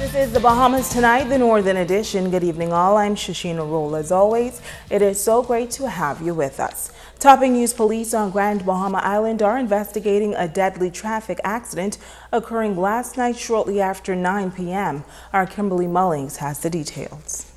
This is the Bahamas Tonight, the Northern Edition. Good evening, all. I'm Shashina Roll. As always, it is so great to have you with us. Topping news: police on Grand Bahama Island are investigating a deadly traffic accident occurring last night shortly after 9 p.m. Our Kimberly Mullings has the details.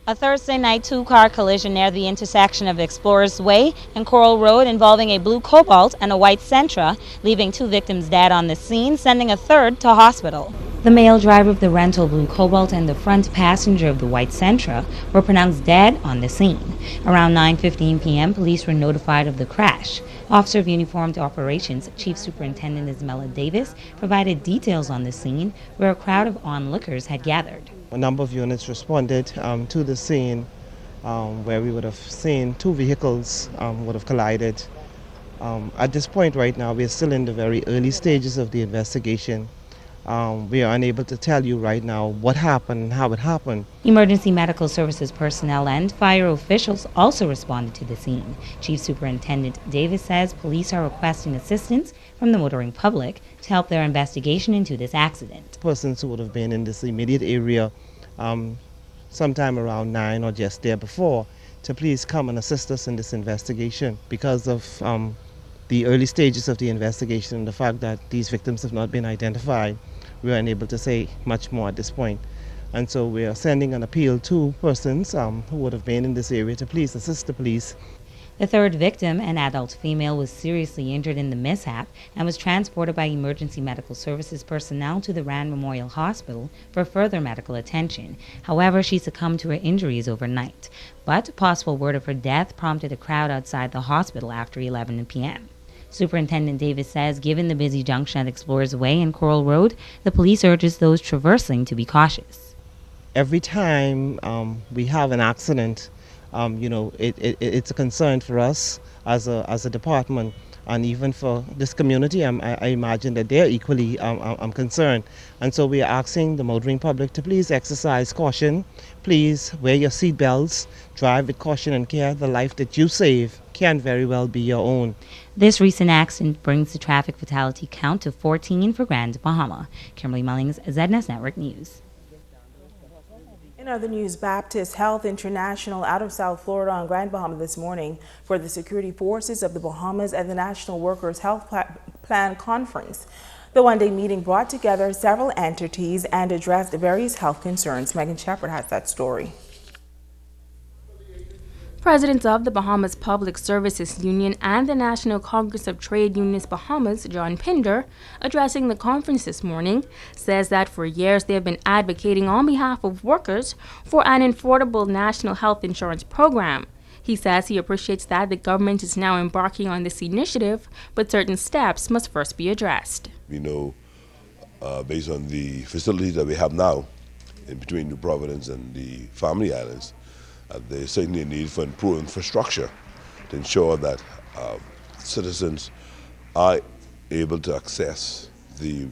A Thursday night two-car collision near the intersection of Explorers Way and Coral Road involving a blue Cobalt and a white Sentra, leaving 2 victims dead on the scene, sending a third to hospital. The male driver of the rental blue Cobalt and the front passenger of the white Sentra were pronounced dead on the scene. Around 9:15 p.m., police were notified of the crash. Officer of Uniformed Operations, Chief Superintendent Ismella Davis, provided details on the scene where a crowd of onlookers had gathered. A number of units responded to the scene where we would have seen 2 vehicles would have collided. At this point right now, we are still in the very early stages of the investigation. We are unable to tell you right now what happened and how it happened. Emergency medical services personnel and fire officials also responded to the scene. Chief Superintendent Davis says police are requesting assistance from the motoring public to help their investigation into this accident. Persons who would have been in this immediate area sometime around 9 or just there before to please come and assist us in this investigation. Because of the early stages of the investigation and the fact that these victims have not been identified, we are unable to say much more at this point. And so we are sending an appeal to persons who would have been in this area to please assist the police. The third victim, an adult female, was seriously injured in the mishap and was transported by emergency medical services personnel to the Rand Memorial Hospital for further medical attention. However, she succumbed to her injuries overnight. But possible word of her death prompted a crowd outside the hospital after 11 p.m. Superintendent Davis says given the busy junction at Explorers Way and Coral Road, the police urges those traversing to be cautious. Every time we have an accident, it's a concern for us as a department, and even for this community. I imagine that they're equally concerned. And so we are asking the motoring public to please exercise caution. Please wear your seat belts, drive with caution and care. The life that you save can very well be your own. This recent accident brings the traffic fatality count to 14 for Grand Bahama. Kimberly Mullings, ZNS Network News. In other news, Baptist Health International out of South Florida on Grand Bahama this morning for the security forces of the Bahamas and the National Workers Health Plan Conference. The one-day meeting brought together several entities and addressed various health concerns. Megan Shepard has that story. President of the Bahamas Public Services Union and the National Congress of Trade Unions Bahamas, John Pinder, addressing the conference this morning, says that for years they have been advocating on behalf of workers for an affordable national health insurance program. He says he appreciates that the government is now embarking on this initiative, but certain steps must first be addressed. We know, based on the facilities that we have now in between New Providence and the Family Islands, there's certainly a need for improved infrastructure to ensure that citizens are able to access the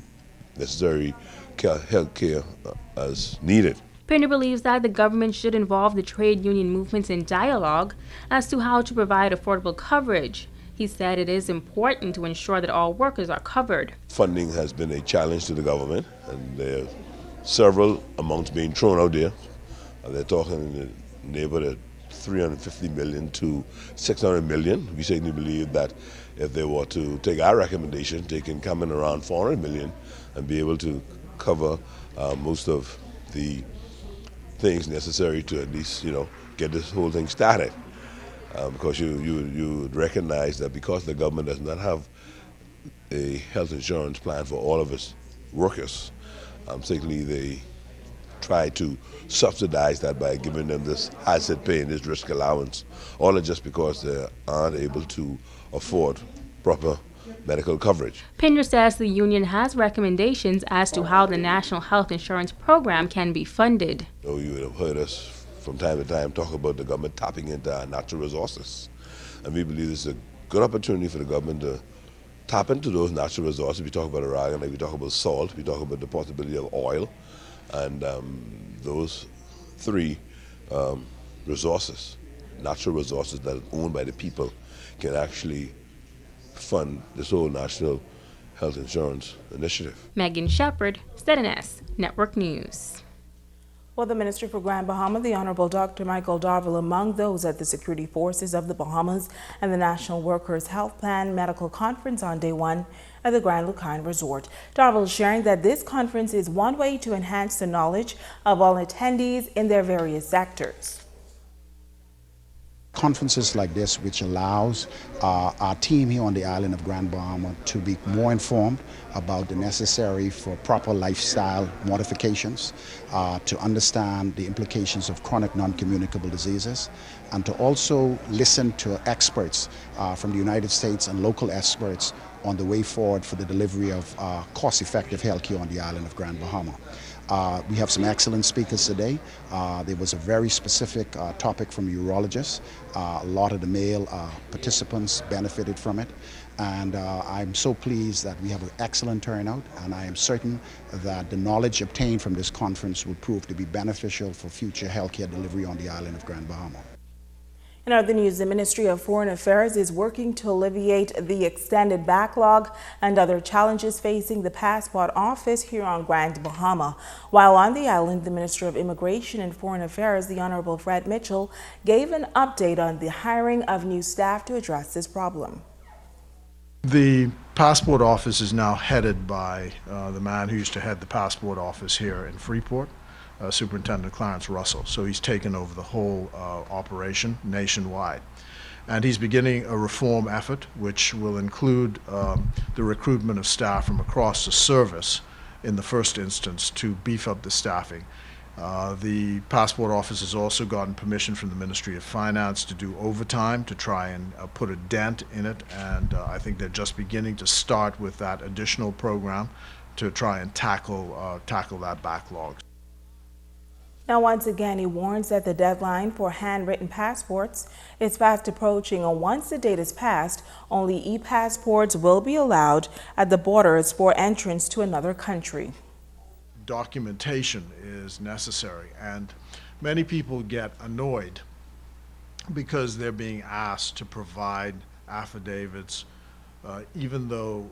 necessary health care as needed. Pinder believes that the government should involve the trade union movements in dialogue as to how to provide affordable coverage. He said it is important to ensure that all workers are covered. Funding has been a challenge to the government, and there are several amounts being thrown out there. They're talking in the neighborhood of $350 million to $600 million. We certainly believe that if they were to take our recommendation, they can come in around $400 million and be able to cover most of the things necessary to at least, get this whole thing started. Because you recognize that because the government does not have a health insurance plan for all of its workers, certainly they try to subsidize that by giving them this asset pay and this risk allowance, all just because they aren't able to afford proper medical coverage. Pinder says the union has recommendations as to how the National Health Insurance Program can be funded. You would have heard us from time to time talk about the government tapping into our natural resources. And we believe this is a good opportunity for the government to tap into those natural resources. We talk about aragonite, we talk about salt, we talk about the possibility of oil. And those 3 resources, natural resources that are owned by the people, can actually fund this whole national health insurance initiative. Megan Shepard, ZNS Network News. Well, the Minister for Grand Bahama, the Honorable Dr. Michael Darville, among those at the Security Forces of the Bahamas and the National Workers Health Plan Medical Conference on day one at the Grand Lucine Resort. Darville sharing that this conference is one way to enhance the knowledge of all attendees in their various sectors. Conferences like this, which allows our team here on the island of Grand Bahama to be more informed about the necessary for proper lifestyle modifications, to understand the implications of chronic non-communicable diseases, and to also listen to experts from the United States and local experts on the way forward for the delivery of cost-effective health care on the island of Grand Bahama. We have some excellent speakers today. There was a very specific topic from urologists. A lot of the male participants benefited from it. And I'm so pleased that we have an excellent turnout, and I am certain that the knowledge obtained from this conference will prove to be beneficial for future healthcare delivery on the island of Grand Bahama. In other news, the Ministry of Foreign Affairs is working to alleviate the extended backlog and other challenges facing the Passport Office here on Grand Bahama. While on the island, the Minister of Immigration and Foreign Affairs, the Honorable Fred Mitchell, gave an update on the hiring of new staff to address this problem. The Passport Office is now headed by the man who used to head the Passport Office here in Freeport, Superintendent Clarence Russell. So he's taken over the whole operation nationwide. And he's beginning a reform effort which will include the recruitment of staff from across the service in the first instance to beef up the staffing. The Passport Office has also gotten permission from the Ministry of Finance to do overtime to try and put a dent in it, and I think they're just beginning to start with that additional program to try and tackle that backlog. Now, once again, he warns that the deadline for handwritten passports is fast approaching, and once the date is passed, only e-passports will be allowed at the borders for entrance to another country. Documentation is necessary, and many people get annoyed because they're being asked to provide affidavits even though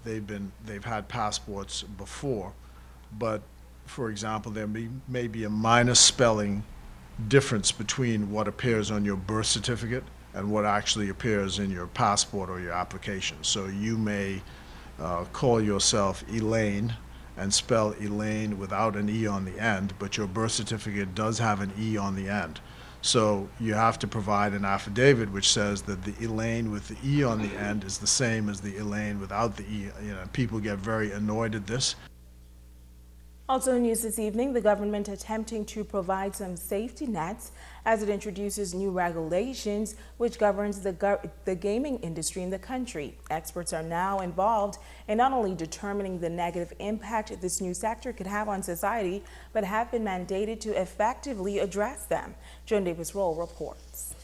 they've had passports before. But for example, there may be a minor spelling difference between what appears on your birth certificate and what actually appears in your passport or your application. So you may call yourself Elaine and spell Elaine without an E on the end, but your birth certificate does have an E on the end. So you have to provide an affidavit which says that the Elaine with the E on the end is the same as the Elaine without the E. You know, people get very annoyed at this. Also in news this evening, the government attempting to provide some safety nets as it introduces new regulations which governs the gaming industry in the country. Experts are now involved in not only determining the negative impact this new sector could have on society, but have been mandated to effectively address them. Joan Davis-Roll reports.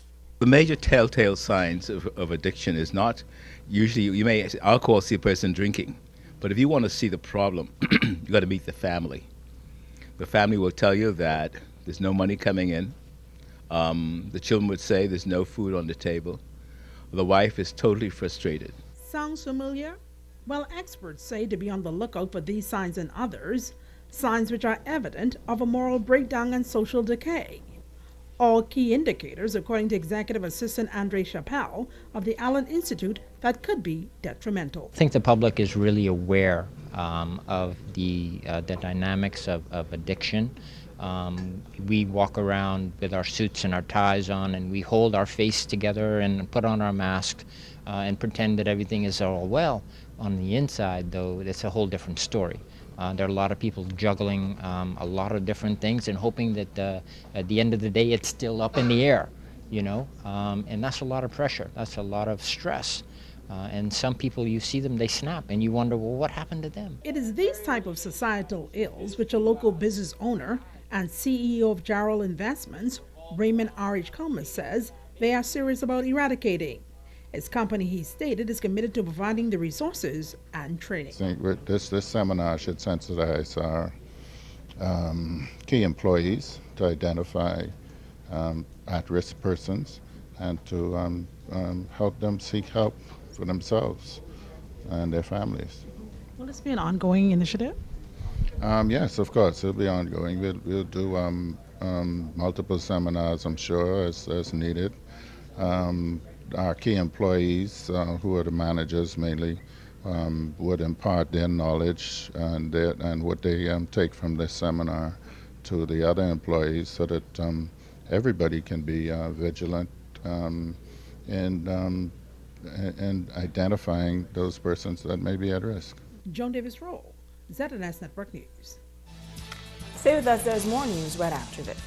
The major telltale signs of addiction is not usually, you may alcohol see a person drinking. But if you want to see the problem, you got to meet the family. The family will tell you that there's no money coming in. The children would say there's no food on the table. The wife is totally frustrated. Sounds familiar? Well, experts say to be on the lookout for these signs and others, signs which are evident of a moral breakdown and social decay. All key indicators, according to Executive Assistant Andre Chappelle of the Allen Institute, that could be detrimental. I think the public is really aware of the dynamics of addiction. We walk around with our suits and our ties on, and we hold our face together and put on our mask and pretend that everything is all well. On the inside, though, it's a whole different story. There are a lot of people juggling a lot of different things and hoping that at the end of the day it's still up in the air, you know, and that's a lot of pressure. That's a lot of stress. And some people, you see them, they snap, and you wonder, well, what happened to them? It is these type of societal ills which a local business owner and CEO of Jarrell Investments, Raymond R.H. Coleman, says they are serious about eradicating. His company, he stated, is committed to providing the resources and training. I think this seminar should sensitize our key employees to identify at-risk persons and to help them seek help for themselves. and their families. Will this be an ongoing initiative? Yes, of course, it'll be ongoing. We'll do multiple seminars, I'm sure, as needed. Our key employees, who are the managers mainly, would impart their knowledge and what they take from this seminar to the other employees so that everybody can be vigilant in identifying those persons that may be at risk. Joan Davis Roll, ZNS Network News. Stay with us, there's more news right after this.